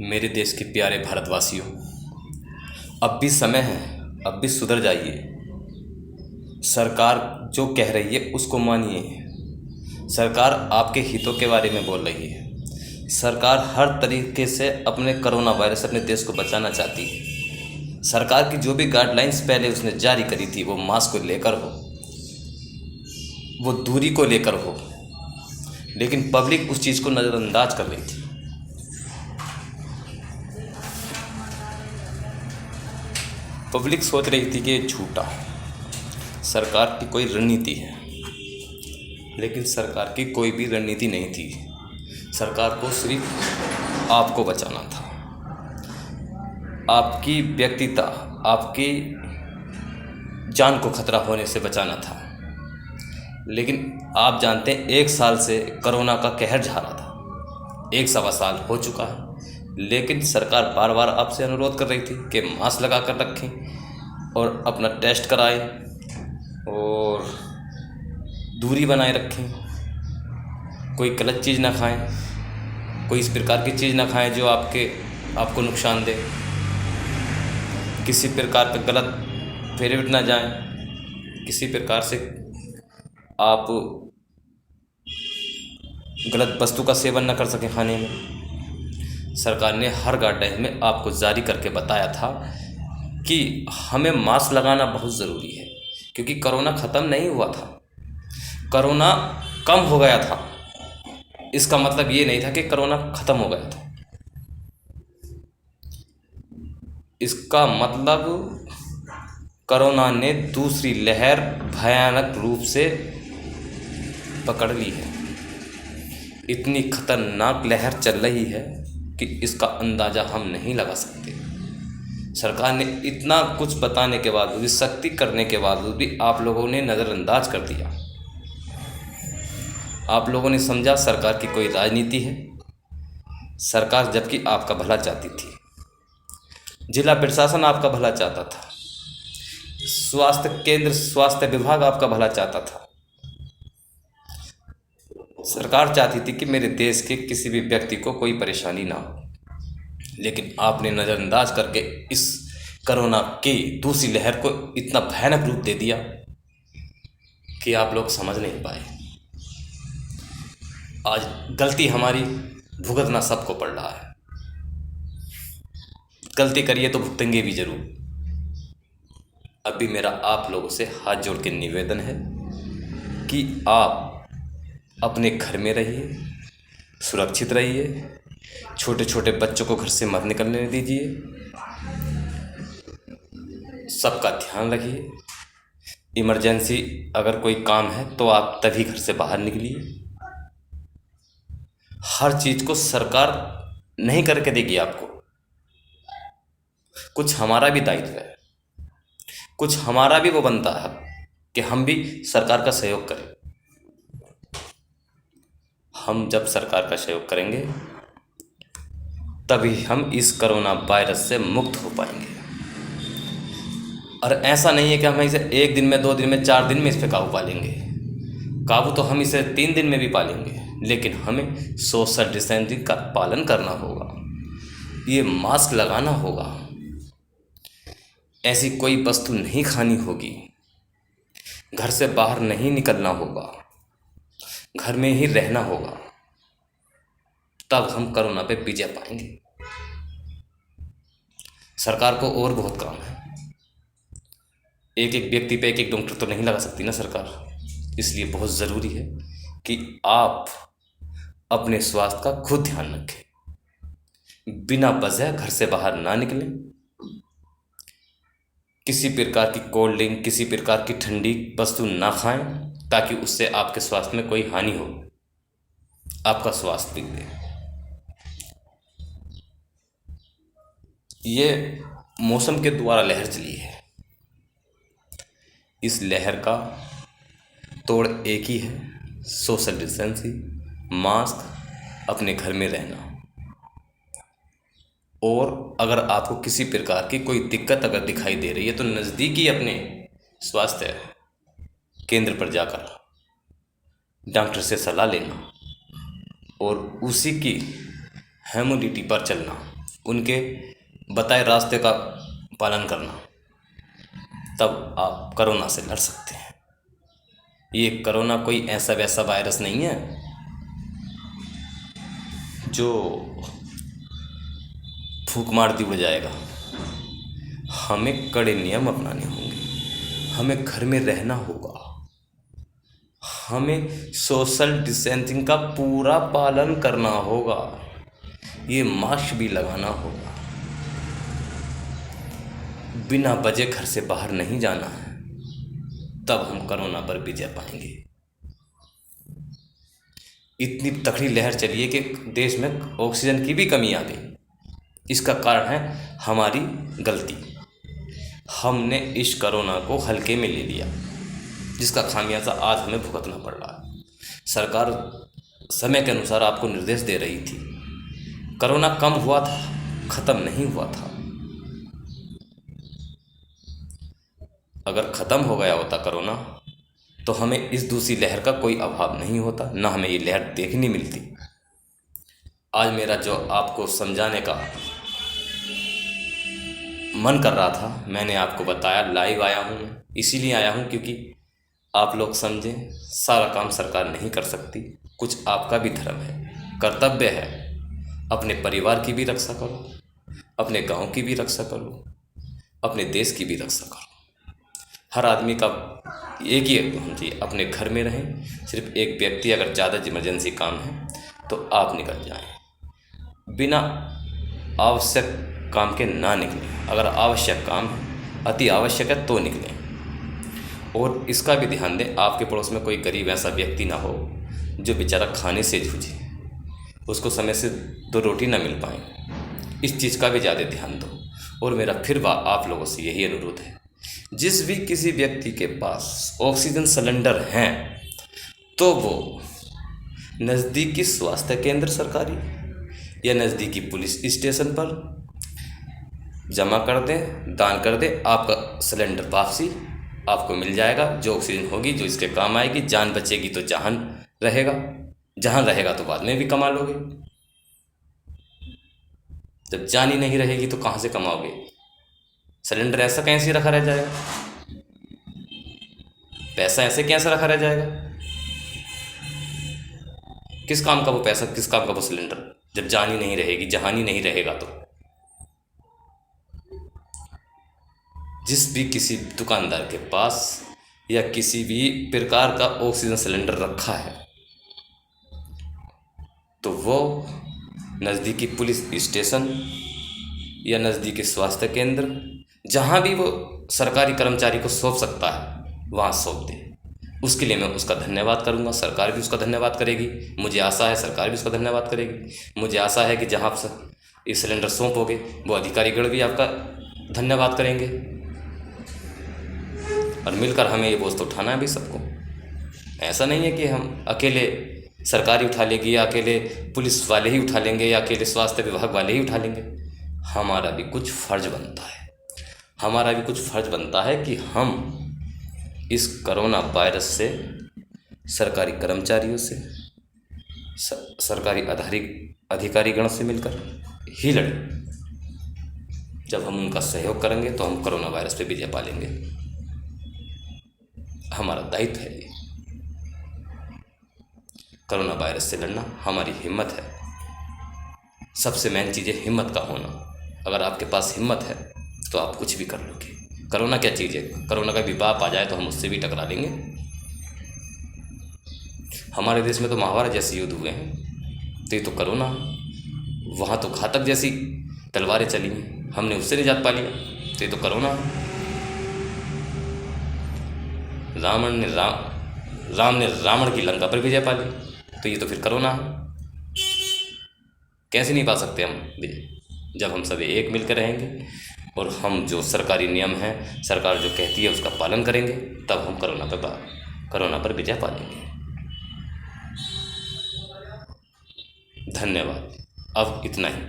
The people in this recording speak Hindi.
मेरे देश के प्यारे भारतवासियों, अब भी समय है, अब भी सुधर जाइए। सरकार जो कह रही है उसको मानिए। सरकार आपके हितों के बारे में बोल रही है। सरकार हर तरीके से अपने कोरोना वायरस से अपने देश को बचाना चाहती है। सरकार की जो भी गाइडलाइंस पहले उसने जारी करी थी, वो मास्क को लेकर हो, वो दूरी को लेकर हो, लेकिन पब्लिक उस चीज़ को नज़रअंदाज कर रही थी। पब्लिक सोच रही थी कि ये झूठा सरकार की कोई रणनीति है, लेकिन सरकार की कोई भी रणनीति नहीं थी। सरकार को सिर्फ आपको बचाना था, आपकी व्यक्तिगता, आपकी जान को खतरा होने से बचाना था। लेकिन आप जानते हैं, 1 साल से कोरोना का कहर झा रहा था। 1 सवा साल हो चुका है, लेकिन सरकार बार बार आपसे अनुरोध कर रही थी कि मास्क लगा कर रखें और अपना टेस्ट कराएं और दूरी बनाए रखें। कोई गलत चीज़ ना खाएं, कोई इस प्रकार की चीज़ ना खाएं जो आपको नुकसान दे। किसी प्रकार का गलत फेरविट ना जाएं, किसी प्रकार से आप गलत वस्तु का सेवन ना कर सकें खाने में। सरकार ने हर गाइडलाइन में आपको जारी करके बताया था कि हमें मास्क लगाना बहुत ज़रूरी है, क्योंकि कोरोना ख़त्म नहीं हुआ था, कोरोना कम हो गया था। इसका मतलब ये नहीं था कि कोरोना ख़त्म हो गया था। इसका मतलब कोरोना ने दूसरी लहर भयानक रूप से पकड़ ली है। इतनी खतरनाक लहर चल रही है कि इसका अंदाज़ा हम नहीं लगा सकते। सरकार ने इतना कुछ बताने के बावजूद भी, सख्ती करने के बावजूद भी आप लोगों ने नज़रअंदाज कर दिया। आप लोगों ने समझा सरकार की कोई राजनीति है। सरकार जबकि आपका भला चाहती थी, जिला प्रशासन आपका भला चाहता था, स्वास्थ्य केंद्र, स्वास्थ्य विभाग आपका भला चाहता था। सरकार चाहती थी कि मेरे देश के किसी भी व्यक्ति को कोई परेशानी ना हो, लेकिन आपने नज़रअंदाज करके इस कोरोना की दूसरी लहर को इतना भयानक रूप दे दिया कि आप लोग समझ नहीं पाए। आज गलती हमारी, भुगतना सबको पड़ रहा है। गलती करिए तो भुगतेंगे भी ज़रूर। अभी मेरा आप लोगों से हाथ जोड़ के निवेदन है कि आप अपने घर में रहिए, सुरक्षित रहिए, छोटे छोटे बच्चों को घर से मत निकलने दीजिए, सबका ध्यान रखिए। इमरजेंसी अगर कोई काम है तो आप तभी घर से बाहर निकलिए। हर चीज़ को सरकार नहीं करके देगी आपको, कुछ हमारा भी दायित्व है, कुछ हमारा भी वो बनता है कि हम भी सरकार का सहयोग करें। हम जब सरकार का सहयोग करेंगे तभी हम इस कोरोना वायरस से मुक्त हो पाएंगे। और ऐसा नहीं है कि हम इसे 1 दिन में, 2 दिन में, 4 दिन में इस पर काबू पा लेंगे। काबू तो हम इसे 3 दिन में भी पा लेंगे, लेकिन हमें सोशल डिस्टेंसिंग का पालन करना होगा, ये मास्क लगाना होगा, ऐसी कोई वस्तु नहीं खानी होगी, घर से बाहर नहीं निकलना होगा, घर में ही रहना होगा। तब हम कोरोना पे विजय पाएंगे। सरकार को और बहुत काम है। एक एक व्यक्ति पे एक एक डॉक्टर तो नहीं लगा सकती ना सरकार। इसलिए बहुत ज़रूरी है कि आप अपने स्वास्थ्य का खुद ध्यान रखें, बिना वजह घर से बाहर ना निकलें, किसी प्रकार की कोल्ड ड्रिंक, किसी प्रकार की ठंडी वस्तु ना खाएं, ताकि उससे आपके स्वास्थ्य में कोई हानि हो, आपका स्वास्थ्य बिगड़े। ये मौसम के द्वारा लहर चली है। इस लहर का तोड़ एक ही है, सोशल डिस्टेंसिंग, मास्क, अपने घर में रहना। और अगर आपको किसी प्रकार की कोई दिक्कत अगर दिखाई दे रही है तो नज़दीकी अपने स्वास्थ्य केंद्र पर जाकर डॉक्टर से सलाह लेना और उसी की हेमोडिटी पर चलना, उनके बताए रास्ते का पालन करना, तब आप कोरोना से लड़ सकते हैं। ये कोरोना कोई ऐसा वैसा वायरस नहीं है जो फूंक मार दी हो जाएगा। हमें कड़े नियम अपनाने होंगे, हमें घर में रहना होगा, हमें सोशल डिस्टेंसिंग का पूरा पालन करना होगा, ये मास्क भी लगाना होगा, बिना वजह घर से बाहर नहीं जाना है, तब हम कोरोना पर विजय पाएंगे। इतनी तगड़ी लहर चली है कि देश में ऑक्सीजन की भी कमी आ गई। इसका कारण है हमारी गलती। हमने इस कोरोना को हल्के में ले लिया, जिसका खामियाजा आज हमें भुगतना पड़ रहा है। सरकार समय के अनुसार आपको निर्देश दे रही थी, कोरोना कम हुआ था, ख़त्म नहीं हुआ था। अगर ख़त्म हो गया होता कोरोना तो हमें इस दूसरी लहर का कोई अभाव नहीं होता, ना हमें ये लहर देखने मिलती। आज मेरा जो आपको समझाने का मन कर रहा था, मैंने आपको बताया। लाइव आया हूँ, इसीलिए आया हूँ क्योंकि आप लोग समझें, सारा काम सरकार नहीं कर सकती, कुछ आपका भी धर्म है, कर्तव्य है। अपने परिवार की भी रक्षा करो, अपने गांव की भी रक्षा करो, अपने देश की भी रक्षा करो। हर आदमी का एक ही होना चाहिए, अपने घर में रहें। सिर्फ एक व्यक्ति अगर ज़्यादा इमरजेंसी काम है तो आप निकल जाएं, बिना आवश्यक काम के ना निकलें। अगर आवश्यक काम है, अति आवश्यक है तो निकलें। और इसका भी ध्यान दें, आपके पड़ोस में कोई गरीब ऐसा व्यक्ति ना हो जो बेचारा खाने से जूझे, उसको समय से 2 रोटी ना मिल पाए। इस चीज़ का भी ज़्यादा ध्यान दो। और मेरा फिर आप लोगों से यही अनुरोध है, जिस भी किसी व्यक्ति के पास ऑक्सीजन सिलेंडर हैं तो वो नज़दीकी स्वास्थ्य केंद्र सरकारी या नज़दीकी पुलिस स्टेशन पर जमा कर दें, दान कर दें। आपका सिलेंडर वापसी आपको मिल जाएगा। जो ऑक्सीजन होगी, जो इसके काम आएगी, जान बचेगी तो जहान रहेगा, जहान रहेगा तो बाद में भी कमा लोगे। जब जान ही नहीं रहेगी तो कहाँ से कमाओगे? सिलेंडर ऐसा कैसे रखा रह जाएगा? पैसा ऐसे कैसे रखा रह जाएगा? किस काम का वो पैसा, किस काम का वो सिलेंडर, जब जान ही नहीं रहेगी, जहान ही नहीं रहेगा। तो जिस भी किसी दुकानदार के पास या किसी भी प्रकार का ऑक्सीजन सिलेंडर रखा है तो वो नज़दीकी पुलिस स्टेशन या नज़दीकी स्वास्थ्य केंद्र, जहाँ भी वो सरकारी कर्मचारी को सौंप सकता है, वहाँ सौंप दे। उसके लिए मैं उसका धन्यवाद करूँगा, सरकार भी उसका धन्यवाद करेगी। मुझे आशा है सरकार भी उसका धन्यवाद करेगी। मुझे आशा है कि जहाँ आप ये सिलेंडर सौंपोगे वो अधिकारीगण भी आपका धन्यवाद करेंगे। और मिलकर हमें ये बोझ तो उठाना है भी सबको। ऐसा नहीं है कि हम अकेले सरकारी उठा लेगी या अकेले पुलिस वाले ही उठा लेंगे या अकेले स्वास्थ्य विभाग वाले ही उठा लेंगे। हमारा भी कुछ फ़र्ज बनता है, हमारा भी कुछ फ़र्ज बनता है कि हम इस कोरोना वायरस से सरकारी कर्मचारियों से, सरकारी अधिकारीगण से मिलकर ही लड़ें। जब हम उनका सहयोग करेंगे तो हम कोरोना वायरस पे विजय पा लेंगे। हमारा दायित्व है ये, कोरोना वायरस से लड़ना हमारी हिम्मत है। सबसे मेन चीज़ है हिम्मत का होना। अगर आपके पास हिम्मत है तो आप कुछ भी कर लोगे। कोरोना क्या चीज़ है? कोरोना का विपाप आ जाए तो हम उससे भी टकरा लेंगे। हमारे देश में तो महाभारत जैसे युद्ध हुए हैं, तो ये तो कोरोना, वहाँ तो घातक जैसी तलवारें चली, हमने उससे निजात पा लिया, तो ये तो कोरोना। राम ने रावण की लंका पर विजय पा ली, तो ये तो फिर कोरोना है। कैसे नहीं पा सकते हम विजय? जब हम सब एक मिलकर रहेंगे और हम जो सरकारी नियम हैं, सरकार जो कहती है उसका पालन करेंगे, तब हम कोरोना पर विजय पा लेंगे। धन्यवाद। अब इतना ही।